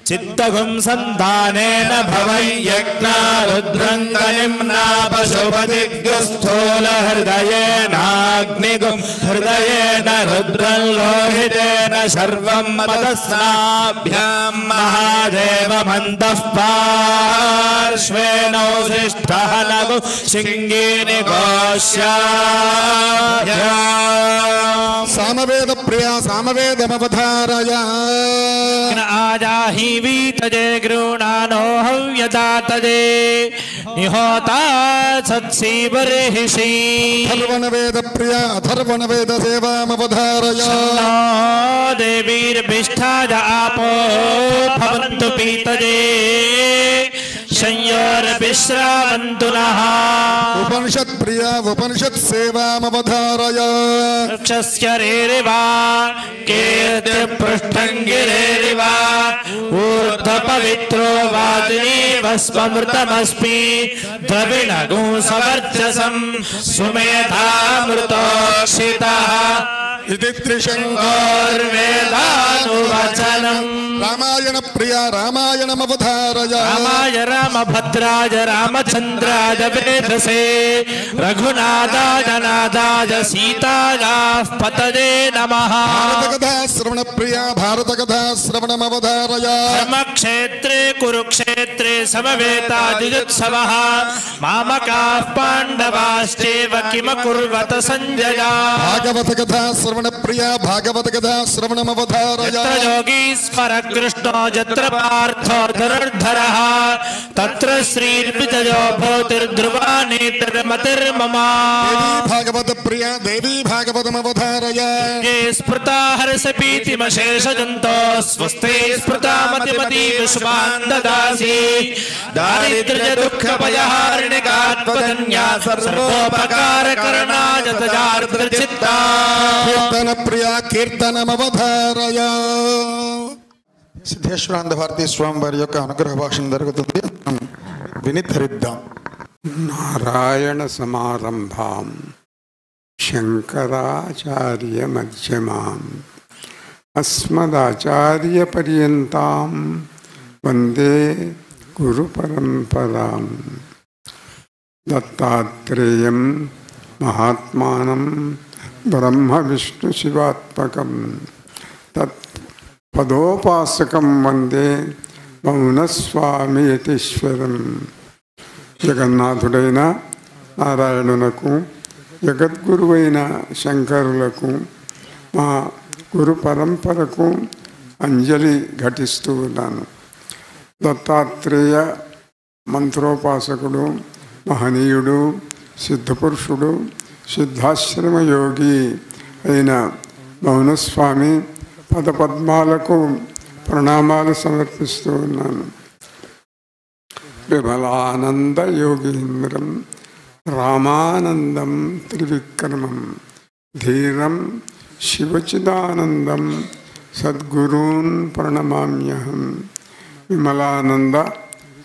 चित्तगुं संधानेन भवै यज्ञा रुद्रङ्गनिम्ना पशुपतिग्रस्थूल हृदयेनाग्निगुं हृदयेन रुद्रं लोहितेन सर्वं मतस्नाभ्यां महादेवमन्तः पार्श्वेन उशिष्टः नगु सिंगीनि घोष्याभ्याम् सामवेद प्रिया सामवेदमवधारय आजाहि वीतजे गृणानो हव्यदातजे निहोता सत्सीवरिषि अथर्वण वेद प्रिया अथर्वण वेद सेवामवधारय देवीर्भिष्ठाज आपो भवन्तु पीतजे संयोरभिश्रावन्तु नः उपनिषत् प्रिया उपनिषत् सेवामवधारय वृक्षस्य रेरिवा कीर्तिपृष्ठं गिरेरिव ऊर्ध्वपवित्रो वाजिनीव स्मृतमस्मि द्रविणगुं सवर्चसं सुमेधामृतोक्षितः इति त्रिशङ्कोर्वेदानुवचनम् रामायण प्रिया रामायणमवधारय रामाय रामभद्राय रामचन्द्राय वेधसे रघुनाथाय नाथाय सीतायाः पतये नमः भारतकथा श्रवण प्रिया भारतकथा श्रवणमवधारय धर्मक्षेत्रे कुरुक्षेत्रे समवेतायुत्सवः मामकाः पाण्डवाश्चैव किमकुर्वत सञ्जय भागवत कथा श्रवण प्रिया भागवत कथा श्रवणमवधारय यत्र योगीश्वर कृष्णो यत्र पार्थो धनुर्धरः तत्र श्रीर्विजयो भूतिर्ध्रुवा नेतर्मतिर्मम देवी भागवत प्रिया देवी भागवतमवधारय ये स्मृता हर्षपीतिमशेषजन्तो स्वस्ते स्मृता मतिमती विश्वान् ददासि दारिद्र्य दुःखभयहारिणिकात्मधन्या सर्वोपकारकरणाय तजार्द्रचित्ता कीर्तन प्रिया कीर्तनमवधारय సిద్ధేశ్వరానంద భారతీ స్వామి వారి యొక్క అనుగ్రహ భాషణ జరుగుతుంది. వినిధరిద్దాం. నారాయణ సమారంభాం శంకరాచార్య మధ్యమాం అస్మదాచార్య పర్యంతాం వందే గురు పరంపరాం. దత్తాత్రేయం మహాత్మానం బ్రహ్మ విష్ణు శివాత్మకం తత్ పదోపాసకం వందే మౌనస్వామి యతీశ్వరం. జగన్నాథుడైన నారాయణునకు జగద్గురువైన శంకరులకు మా గురు పరంపరకు అంజలి ఘటిస్తూ ఉన్నాను. దత్తాత్రేయ మంత్రోపాసకుడు, మహనీయుడు, సిద్ధపురుషుడు, సిద్ధాశ్రమ యోగి అయిన మౌనస్వామి పదపద్మాలకు ప్రణామాలు సమర్పిస్తూ ఉన్నాను. విమలానంద యోగీంద్రం రామానందం త్రివిక్రమం ధీరం శివచిదానందం సద్గురూన్ ప్రణమామ్యహం. విమలానంద,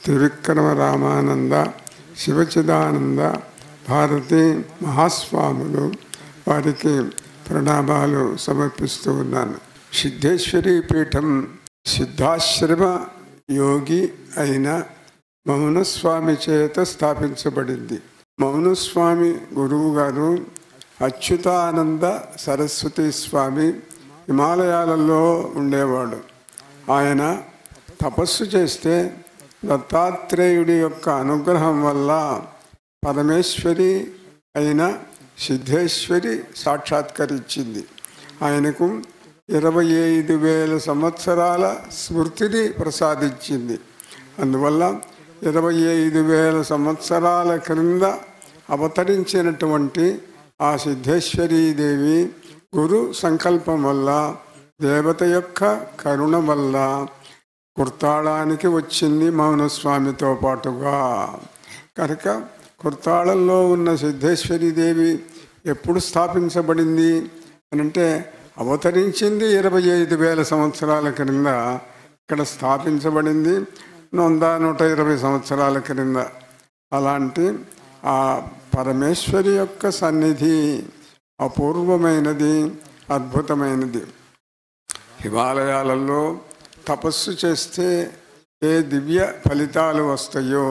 త్రివిక్రమ రామానంద, శివచిదానంద భారతీ మహాస్వాములు వారికి ప్రణామాలు సమర్పిస్తూ ఉన్నాను. సిద్ధేశ్వరి పీఠం సిద్ధాశ్రమ యోగి అయిన మౌనస్వామి చేత స్థాపించబడింది. మౌనస్వామి గురువు గారు అచ్యుతానంద సరస్వతి స్వామి హిమాలయాలలో ఉండేవాడు. ఆయన తపస్సు చేస్తే దత్తాత్రేయుడి యొక్క అనుగ్రహం వల్ల పరమేశ్వరి అయిన సిద్ధేశ్వరి సాక్షాత్కరించింది. ఆయనకు 25,000 సంవత్సరాల స్మృతిని ప్రసాదించింది. అందువల్ల 25,000 సంవత్సరాల క్రింద అవతరించినటువంటి ఆ సిద్ధేశ్వరీదేవి గురు సంకల్పం వల్ల, దేవత యొక్క కరుణ వల్ల కుర్తాళానికి వచ్చింది మౌనస్వామితో పాటుగా. కనుక కుర్తాళంలో ఉన్న సిద్ధేశ్వరీదేవి ఎప్పుడు స్థాపించబడింది అనంటే అవతరించింది 25,000 సంవత్సరాల క్రింద. ఇక్కడ స్థాపించబడింది 100-120 సంవత్సరాల క్రింద. అలాంటి ఆ పరమేశ్వరి యొక్క సన్నిధి అపూర్వమైనది, అద్భుతమైనది. హిమాలయాలలో తపస్సు చేస్తే ఏ దివ్య ఫలితాలు వస్తాయో,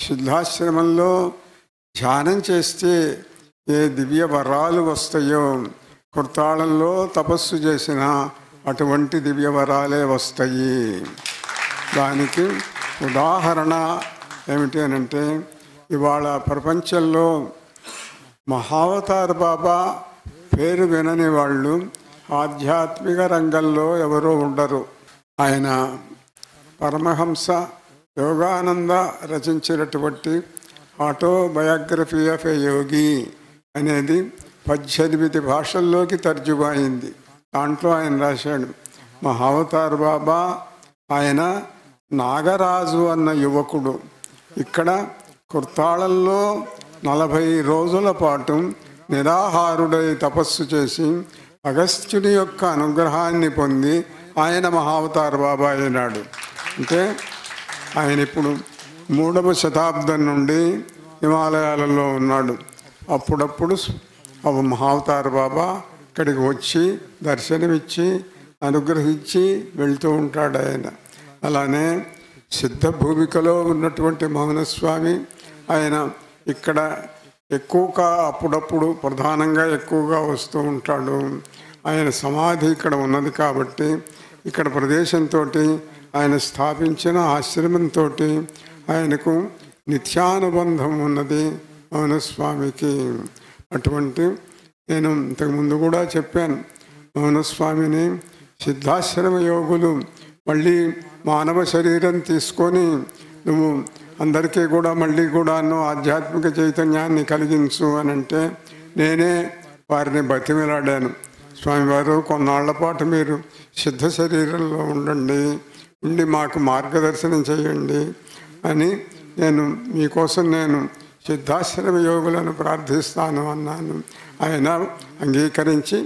సిద్ధాశ్రమంలో ధ్యానం చేస్తే ఏ దివ్య వరాలు వస్తాయో, కుర్తాళంలో తపస్సు చేసిన అటువంటి దివ్య వరాలే వస్తాయి. దానికి ఉదాహరణ ఏమిటి అనంటే, ఇవాళ ప్రపంచంలో మహావతార్ బాబా పేరు వినని వాళ్ళు ఆధ్యాత్మిక రంగంలో ఎవరూ ఉండరు. ఆయన పరమహంస యోగానంద రచించినటువంటి ఆటోబయోగ్రఫీ ఆఫ్ ఏ యోగి అనేది 18 భాషల్లోకి తర్జుమా అయింది. దాంట్లో ఆయన రాశాడు, మహావతార్ బాబా ఆయన నాగరాజు అన్న యువకుడు ఇక్కడ కుర్తాళంలో 40 రోజుల పాటు నిరాహారుడై తపస్సు చేసి అగస్త్యుని యొక్క అనుగ్రహాన్ని పొంది ఆయన మహావతార్ బాబా అయినాడు. అంటే ఆయన ఇప్పుడు 3వ శతాబ్దం నుండి హిమాలయాలలో ఉన్నాడు. అప్పుడప్పుడు మహావతార్ బాబా ఇక్కడికి వచ్చి దర్శనమిచ్చి అనుగ్రహించి వెళ్తూ ఉంటాడు ఆయన. అలానే సిద్ధ భూమికలో ఉన్నటువంటి మౌనస్వామి ఆయన ఇక్కడ ఎక్కువగా అప్పుడప్పుడు ప్రధానంగా ఎక్కువగా వస్తూ ఉంటాడు. ఆయన సమాధి ఇక్కడ ఉన్నది కాబట్టి ఇక్కడ ప్రదేశంతో ఆయన స్థాపించిన ఆశ్రమంతో ఆయనకు నిత్యానుబంధం ఉన్నది మౌనస్వామికి. అటువంటి నేను ఇంతకుముందు కూడా చెప్పాను, మౌనస్వామిని సిద్ధాశ్రమ యోగులు మళ్ళీ మానవ శరీరం తీసుకొని నువ్వు అందరికీ కూడా మళ్ళీ కూడాను ఆధ్యాత్మిక చైతన్యాన్ని కలిగించు అని అంటే నేనే వారిని బతిమిలాడాను. స్వామివారు కొన్నాళ్ల పాటు మీరు సిద్ధ శరీరంలో ఉండి మాకు మార్గదర్శనం చేయండి అని మీకోసం నేను సిద్ధాశ్రమ యోగులను ప్రార్థిస్తాను అన్నాను. ఆయన అంగీకరించి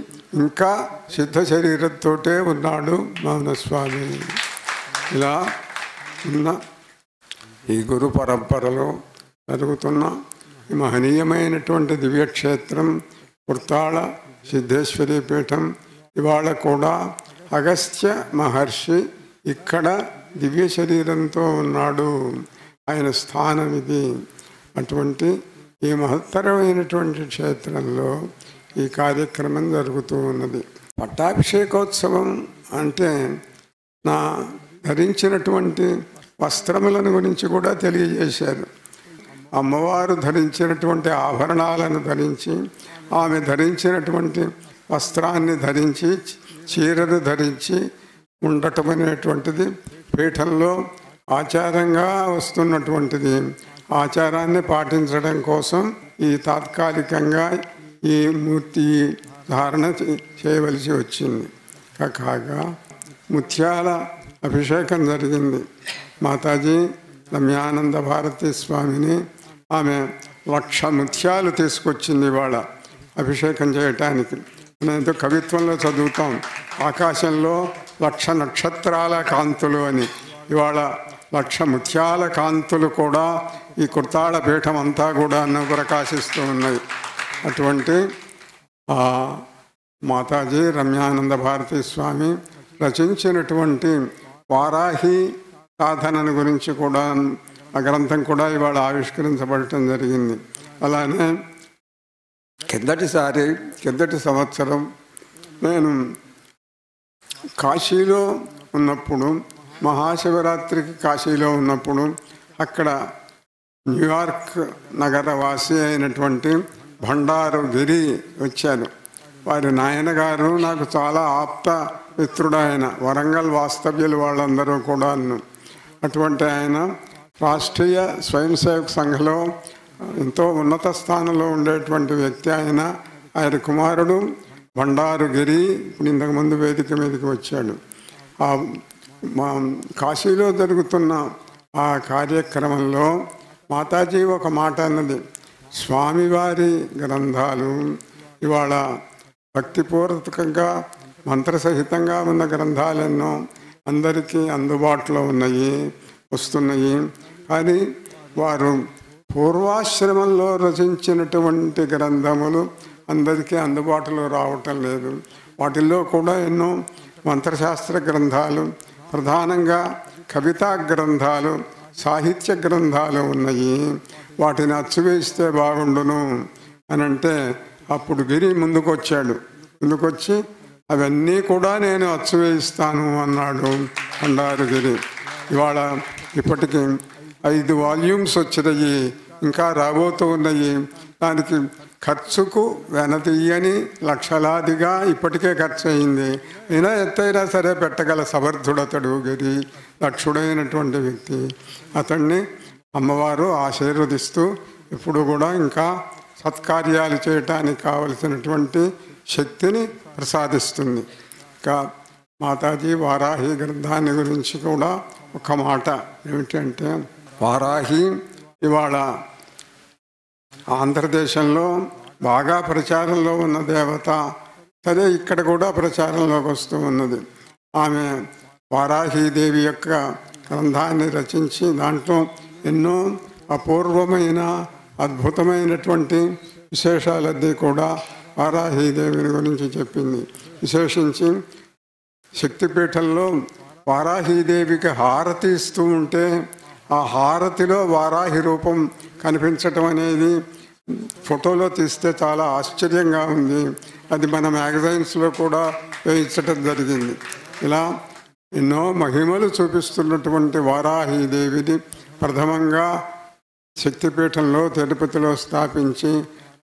ఇంకా సిద్ధ శరీరంతోటే ఉన్నాడు మౌనస్వామి. ఇలా ఉన్న ఈ గురు పరంపరలో జరుగుతున్న ఈ మహనీయమైనటువంటి దివ్యక్షేత్రం కుర్తాళ సిద్ధేశ్వరి పీఠం. ఇవాళ కూడా అగస్త్య మహర్షి ఇక్కడ దివ్య శరీరంతో ఉన్నాడు. ఆయన స్థానం ఇది. అటువంటి ఈ మహత్తరమైనటువంటి క్షేత్రంలో ఈ కార్యక్రమం జరుగుతూ ఉన్నది. పట్టాభిషేకోత్సవం అంటే నా ధరించినటువంటి వస్త్రములను గురించి కూడా తెలియజేశారు. అమ్మవారు ధరించినటువంటి ఆభరణాలను ధరించి, ఆమె ధరించినటువంటి వస్త్రాన్ని ధరించి, చీరను ధరించి ఉండటం అనేటువంటిది పీఠంలో ఆచారంగా వస్తున్నటువంటిది. ఆచారాన్ని పాటించడం కోసం ఈ తాత్కాలికంగా ఈ మూర్తి ధారణ చేయవలసి వచ్చింది. కాగా ముత్యాల అభిషేకం జరిగింది. మాతాజీ రమ్యానంద భారతి స్వామిని ఆమె 1,00,000 ముత్యాలు తీసుకొచ్చింది ఇవాళ అభిషేకం చేయటానికి. నేను కవిత్వంలో చదువుతాం, ఆకాశంలో 1,00,000 నక్షత్రాల కాంతులు అని. ఇవాళ 1,00,000 ముత్యాల కాంతులు కూడా ఈ కుర్తాళ పీఠం అంతా కూడా ప్రకాశిస్తూ ఉన్నాయి. అటువంటి మాతాజీ రమ్యానంద భారతి స్వామి రచించినటువంటి వారాహి సాధనను గురించి కూడా ఆ గ్రంథం కూడా ఇవాళ ఆవిష్కరించబడటం జరిగింది. అలానే కిందటి సంవత్సరం నేను కాశీలో ఉన్నప్పుడు, మహాశివరాత్రికి కాశీలో ఉన్నప్పుడు అక్కడ న్యూయార్క్ నగర వాసి అయినటువంటి భండారు గిరి వచ్చారు. వారి నాయనగారు నాకు చాలా ఆప్త మిత్రుడు. ఆయన వరంగల్ వాస్తవ్యులు వాళ్ళందరూ కూడా. అటువంటి ఆయన రాష్ట్రీయ స్వయం సేవక్ సంఘంలో ఎంతో ఉన్నత స్థానంలో ఉండేటువంటి వ్యక్తి. ఆయన కుమారుడు భండారు గిరి ఇప్పుడు ఇంతకుముందు వేదిక మీదకి వచ్చాడు. మా కాశీలో జరుగుతున్న ఆ కార్యక్రమంలో మాతాజీ ఒక మాట అన్నది, స్వామివారి గ్రంథాలు ఇవాళ భక్తిపూర్వకంగా మంత్రసహితంగా ఉన్న గ్రంథాలెన్నో అందరికీ అందుబాటులో వస్తున్నాయి. కానీ వారు పూర్వాశ్రమంలో రచించినటువంటి గ్రంథములు అందరికీ అందుబాటులో రావటం లేదు. వాటిల్లో కూడా ఎన్నో మంత్రశాస్త్ర గ్రంథాలు, ప్రధానంగా కవితా గ్రంథాలు, సాహిత్య గ్రంథాలు ఉన్నాయి. వాటిని అచ్చువేస్తే బాగుండును అని అంటే అప్పుడు గిరి ముందుకొచ్చి అవన్నీ కూడా నేను అచ్చువేయిస్తాను అన్నాడు భండారు గిరి. ఇవాళ ఇప్పటికీ 5 వాల్యూమ్స్ వచ్చినాయి, ఇంకా రాబోతూ ఉన్నాయి. దానికి ఖర్చుకు వెనతీయని లక్షలాదిగా ఇప్పటికే ఖర్చు అయింది. అయినా ఎత్తైనా సరే పెట్టగల సమర్థుడతడు గిరి, దక్షుడైనటువంటి వ్యక్తి. అతన్ని అమ్మవారు ఆశీర్వదిస్తూ ఇప్పుడు కూడా ఇంకా సత్కార్యాలు చేయటానికి కావలసినటువంటి శక్తిని ప్రసాదిస్తుంది. ఇంకా మాతాజీ వారాహి గ్రంథాన్ని గురించి కూడా ఒక మాట ఏమిటంటే, వారాహి ఇవాళ ఆంధ్రదేశంలో బాగా ప్రచారంలో ఉన్న దేవత. సరే, ఇక్కడ కూడా ప్రచారంలోకి వస్తూ ఉన్నది. ఆమె వారాహీదేవి యొక్క గ్రంథాన్ని రచించి దాంట్లో ఎన్నో అపూర్వమైన అద్భుతమైనటువంటి విశేషాలన్నీ కూడా వారాహీదేవిని గురించి చెప్పింది. విశేషించి శక్తిపీఠంలో వారాహీదేవికి హారతి ఇస్తూ ఉంటే ఆ హారతిలో వారాహి రూపం కనిపించటం అనేది ఫోటోలో తీస్తే చాలా ఆశ్చర్యంగా ఉంది. అది మన మ్యాగజైన్స్లో కూడా వేయించటం జరిగింది. ఇలా ఎన్నో మహిమలు చూపిస్తున్నటువంటి వారాహీదేవిని ప్రథమంగా శక్తిపీఠంలో తిరుపతిలో స్థాపించి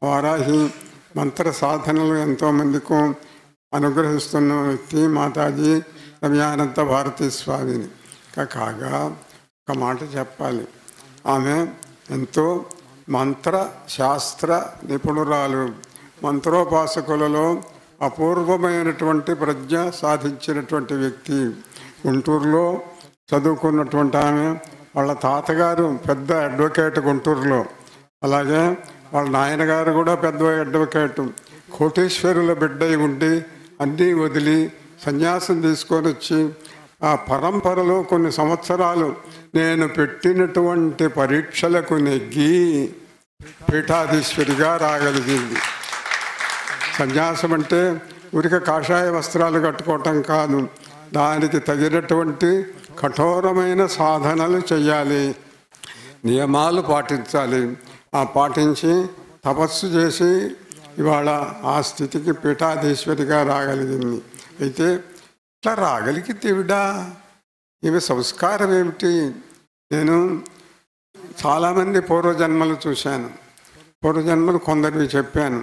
వారాహి మంత్ర సాధనలు ఎంతోమందికి అనుగ్రహిస్తున్న వ్యక్తి మాతాజీ రమ్యానంద భారతి స్వామిని. కాగా ఒక మాట చెప్పాలి, ఆమె ఎంతో మంత్రశాస్త్ర నిపుణురాలు. మంత్రోపాసకులలో అపూర్వమైనటువంటి ప్రజ్ఞ సాధించినటువంటి వ్యక్తి. గుంటూరులో చదువుకున్నటువంటి ఆమె, వాళ్ళ తాతగారు పెద్ద అడ్వకేట్ గుంటూరులో, అలాగే వాళ్ళ నాయనగారు కూడా పెద్ద అడ్వకేటు. కోటీశ్వరుల బిడ్డ ఉండి అన్నీ వదిలి సన్యాసం తీసుకొని వచ్చి ఆ పరంపరలో కొన్ని సంవత్సరాలు నేను పెట్టినటువంటి పరీక్షలకు నెగ్గి పీఠాధీశ్వరిగా రాగలిగింది. సన్యాసం అంటే ఊరిక కాషాయ వస్త్రాలు కట్టుకోవటం కాదు, దానికి తగినటువంటి కఠోరమైన సాధనలు చేయాలి, నియమాలు పాటించాలి. ఆ పాటించి తపస్సు చేసి ఇవాళ ఆ స్థితికి పీఠాధీశ్వరిగా రాగలిగింది. అయితే ఇట్లా రాగలిగితే ఈమె సంస్కారం ఏమిటి? నేను చాలామంది పూర్వజన్మలు చూశాను, పూర్వజన్మలు కొందరివి చెప్పాను.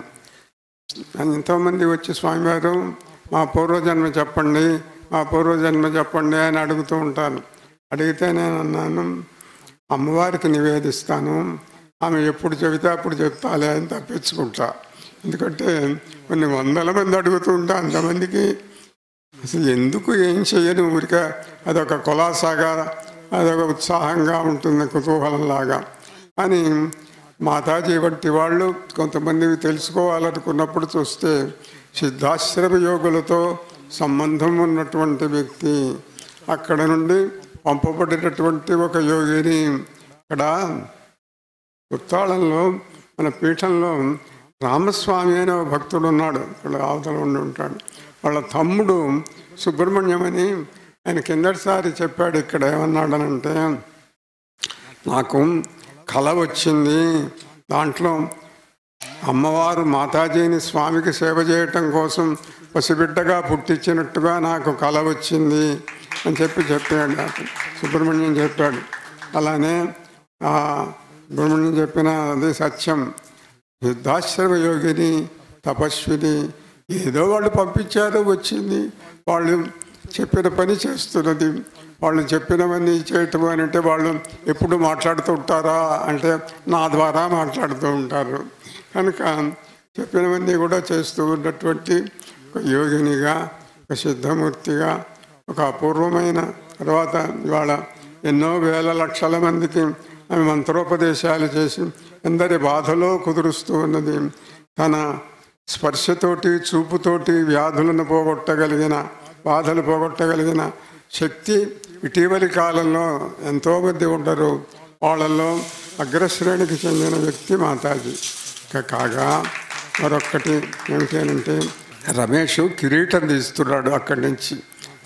ఎంతోమంది వచ్చి స్వామివారు మా పూర్వజన్మ చెప్పండి, మా పూర్వజన్మ చెప్పండి అని అడుగుతూ ఉంటాను. అడిగితే నేను అన్నాను, అమ్మవారికి నివేదిస్తాను, ఆమె ఎప్పుడు చెబితే అప్పుడు చెప్తాలే అని తప్పించుకుంటా. ఎందుకంటే కొన్ని వందల మంది అడుగుతుంటే అంతమందికి అసలు ఎందుకు ఏం చేయను, ఊరికే అదొక కులాసాగా అదొక ఉత్సాహంగా ఉంటుంది, కుతూహలంలాగా అని మాతాజీ వంటి వాళ్ళు కొంతమంది తెలుసుకోవాలనుకున్నప్పుడు చూస్తే సిద్ధాశ్రమ యోగులతో సంబంధం ఉన్నటువంటి వ్యక్తి, అక్కడ నుండి పంపబడినటువంటి ఒక యోగిని. ఇక్కడ ఉత్తాళంలో మన పీఠంలో రామస్వామి అనే ఒక భక్తుడు ఉన్నాడు, ఇక్కడ అవతల ఉండి ఉంటాడు. వాళ్ళ తమ్ముడు సుబ్రహ్మణ్యం అని ఆయన కిందటిసారి చెప్పాడు. ఇక్కడ ఏమన్నాడనంటే, నాకు కల వచ్చింది, దాంట్లో అమ్మవారు మాతాజీని స్వామికి సేవ చేయటం కోసం పసిబిడ్డగా పుట్టించినట్టుగా నాకు కల వచ్చింది అని చెప్పాడు. సుబ్రహ్మణ్యం చెప్పాడు. అలానే సుబ్రహ్మణ్యం చెప్పిన అది సత్యం. సిద్ధాశ్రమ యోగిని, తపస్విని, ఏదో వాళ్ళు పంపించారు, వచ్చింది, వాళ్ళు చెప్పిన పని చేస్తున్నది. వాళ్ళు చెప్పినవన్నీ చేయటం అని అంటే వాళ్ళు ఎప్పుడు మాట్లాడుతూ ఉంటారా అంటే నా ద్వారా మాట్లాడుతూ ఉంటారు. కనుక చెప్పినవన్నీ కూడా చేస్తూ ఉన్నటువంటి ఒక యోగినిగా, ఒక సిద్ధమూర్తిగా, ఒక అపూర్వమైన, తర్వాత ఇవాళ ఎన్నో వేల లక్షల మందికి ఆమె మంత్రోపదేశాలు చేసి అందరి బాధలో కుదురుస్తూ ఉన్నది. తన స్పర్శతోటి, చూపుతోటి వ్యాధులను పోగొట్టగలిగిన, బాధలు పోగొట్టగలిగిన శక్తి ఇటీవలి కాలంలో ఎంతోమంది ఉండరు. వాళ్ళల్లో అగ్రశ్రేణికి చెందిన వ్యక్తి మాతాజీ. కాగా మరొక్కటి ఏమిటంటే, రమేష్ కిరీటం తీస్తున్నాడు అక్కడి నుంచి,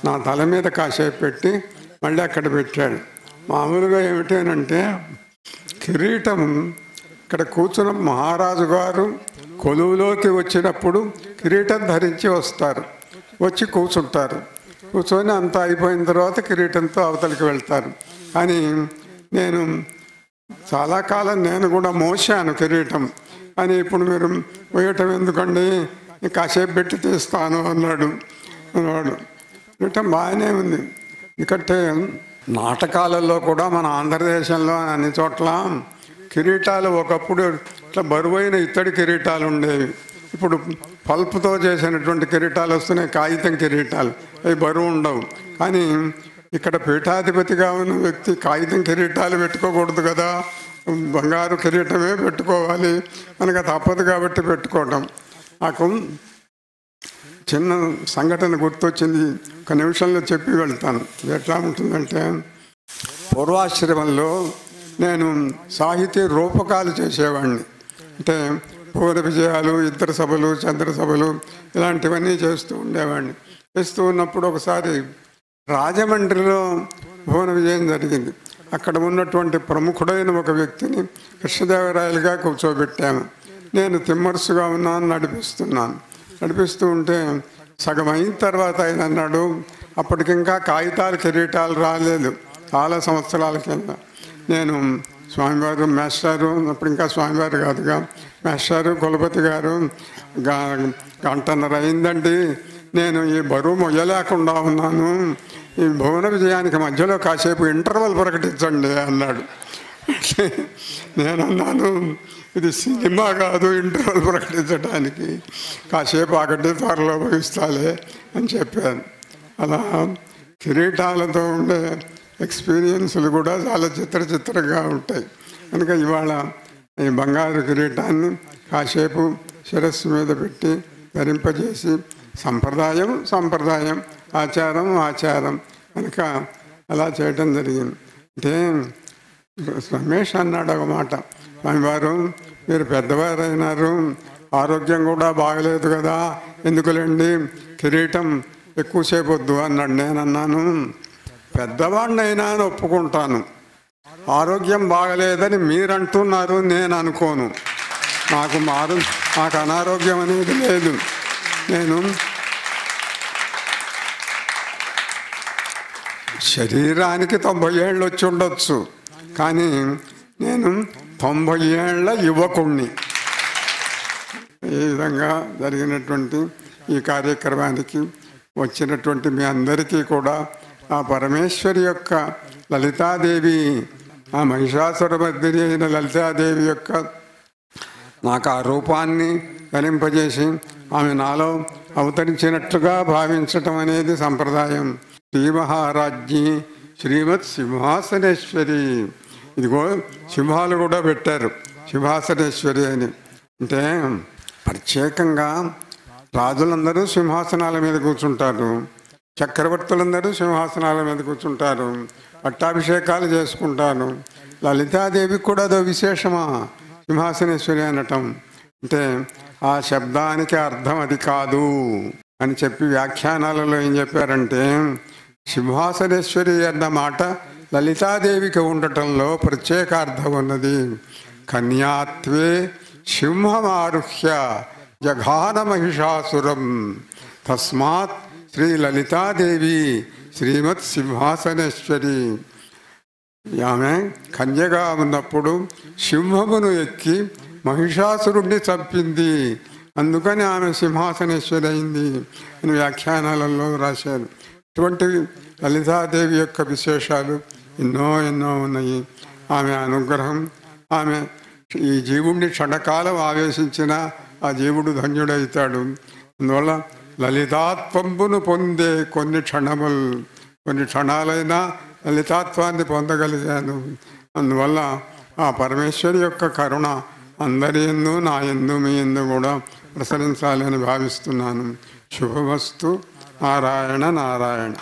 నా తల మీద కాసేపు పెట్టి మళ్ళీ అక్కడ పెట్టాడు. మామూలుగా ఏమిటేనంటే కిరీటం ఇక్కడ కూర్చున్న మహారాజు గారు కొలువులోకి వచ్చినప్పుడు కిరీటం ధరించి వస్తారు, వచ్చి కూర్చుంటారు. కూర్చొని అంతా అయిపోయిన తర్వాత కిరీటంతో అవతలికి వెళ్తారు. కానీ నేను చాలా కాలం నేను కూడా మోసాను కిరీటం. అని ఇప్పుడు మీరు పోయటం ఎందుకండి, కాసేపు పెట్టి తీస్తాను అన్నాడు వాడు. కిరీటం బాగానే ఉంది. ఎందుకంటే నాటకాలలో కూడా మన ఆంధ్రదేశంలో అన్ని చోట్ల కిరీటాలు ఒకప్పుడు ఇట్లా బరువైన ఇత్తడి కిరీటాలు ఉండేవి. ఇప్పుడు పల్పుతో చేసినటువంటి కిరీటాలు వస్తున్నాయి, కాగితం కిరీటాలు, అవి బరువు ఉండవు. కానీ ఇక్కడ పీఠాధిపతిగా ఉన్న వ్యక్తి కాగితం కిరీటాలు పెట్టుకోకూడదు కదా, బంగారు కిరీటమే పెట్టుకోవాలి, మనకు తప్పదు కాబట్టి పెట్టుకోవటం. నాకు చిన్న సంఘటన గుర్తొచ్చింది, ఒక నిమిషంలో చెప్పి వెళ్తాను. ఎట్లా ఉంటుందంటే, పూర్వాశ్రమంలో నేను సాహితీ రూపకాలు చేసేవాడిని. అంటే పూర్వ విజయాలు, ఇద్దర సభలు, చంద్ర సభలు ఇలాంటివన్నీ చేస్తూ ఉండేవాడిని. చేస్తూ ఉన్నప్పుడు ఒకసారి రాజమండ్రిలో భువన విజయం జరిగింది. అక్కడ ఉన్నటువంటి ప్రముఖుడైన ఒక వ్యక్తిని కృష్ణదేవరాయలుగా కూర్చోబెట్టాము. నేను తిమ్మరుసుగా ఉన్నాను, నడిపిస్తూ ఉంటే సగం అయిన తర్వాత ఆయన అన్నాడు, అప్పటికింకా కాగితాలు కిరీటాలు రాలేదు, చాలా సంవత్సరాల కింద. నేను స్వామివారు మాస్టారు, అప్పుడు ఇంకా స్వామివారు కాదుగా, మాస్టారు కులపతి గారు, గంటన్నర అయిందండి, నేను ఈ బరువు మొయ్యలేకుండా ఉన్నాను, ఈ భువన విజయానికి మధ్యలో కాసేపు ఇంటర్వల్ ప్రకటించండి అన్నాడు. నేనన్నాను, ఇది సినిమా కాదు ఇంటర్వల్ ప్రకటించడానికి, కాసేపు ఆగడ్డి త్వరలో భవిస్తాలే అని చెప్పాను. అలా కిరీటాలతో ఉండే ఎక్స్పీరియన్స్లు కూడా చాలా చిత్రంగా ఉంటాయి. కనుక ఇవాళ ఈ బంగారు కిరీటాన్ని కాసేపు శిరస్సు మీద పెట్టి ధరింపజేసి సంప్రదాయం, ఆచారం కనుక అలా చేయటం జరిగింది. అంటే రమేష్ అన్నాడు ఒక మాట, స్వామివారు మీరు పెద్దవారైనారు, ఆరోగ్యం కూడా బాగలేదు కదా, ఎందుకులేండి కిరీటం ఎక్కువసేపు వద్దు అన్నాడు. నేనన్నాను, పెద్దవాడినైనా ఒప్పుకుంటాను, ఆరోగ్యం బాగలేదని మీరంటున్నారు, నేను అనుకోను. నాకు అనారోగ్యం అనేది లేదు. నేను శరీరానికి 90 ఏళ్ళు వచ్చి ఉండొచ్చు, కానీ నేను 90 ఏళ్ల యువకుణ్ణి. ఈ విధంగా జరిగినటువంటి ఈ కార్యక్రమానికి వచ్చినటువంటి మీ అందరికీ కూడా ఆ పరమేశ్వరి యొక్క లలితాదేవి, ఆ మహిషాసురమర్దిని అయిన లలితాదేవి యొక్క నాకు ఆ రూపాన్ని ధరింపజేసి ఆమె నాలో అవతరించినట్లుగా భావించటం అనేది సంప్రదాయం. శ్రీ మహారాజ్ఞి శ్రీమత్ సింహాసనేశ్వరి. ఇదిగో సింహాలు కూడా పెట్టారు సింహాసనేశ్వరి అని. అంటే ప్రత్యేకంగా రాజులందరూ సింహాసనాల మీద కూర్చుంటారు, చక్రవర్తులందరూ సింహాసనాల మీద కూర్చుంటారు, పట్టాభిషేకాలు చేసుకుంటారు. లలితాదేవికి కూడా అదో విశేషమా సింహాసనేశ్వరి అనటం. అంటే ఆ శబ్దానికి అర్థం అది కాదు అని చెప్పి వ్యాఖ్యానాలలో ఏం చెప్పారంటే, సింహాసనేశ్వరి అన్న మాట లలితాదేవికి ఉండటంలో ప్రత్యేక అర్థం ఉన్నది. కన్యాత్వే సింహమారుహ్య జఘాన మహిషాసురం తస్మాత్ శ్రీ లలితాదేవి శ్రీమత్ సింహాసనేశ్వరి. ఆమె కన్యగా ఉన్నప్పుడు సింహమును ఎక్కి మహిషాసురుణ్ణి చంపింది, అందుకని ఆమె సింహాసనేశ్వరి అయింది అని వ్యాఖ్యానాలలో రాశారు. ఇటువంటి లలితాదేవి యొక్క విశేషాలు ఎన్నో ఎన్నో ఉన్నాయి. ఆమె అనుగ్రహం, ఆమె ఈ జీవుడిని క్షణకాలం ఆవేశించిన ఆ జీవుడు ధన్యుడవుతాడు. అందువల్ల లలితాత్వంబును పొందే కొన్ని క్షణాలైనా లలితాత్వాన్ని పొందగలిగాను. అందువల్ల ఆ పరమేశ్వరి యొక్క కరుణ అందరి యందు, నా యందు, మీ యందు కూడా ప్రసరించాలని భావిస్తున్నాను. శుభమస్తు. నారాయణ నారాయణ.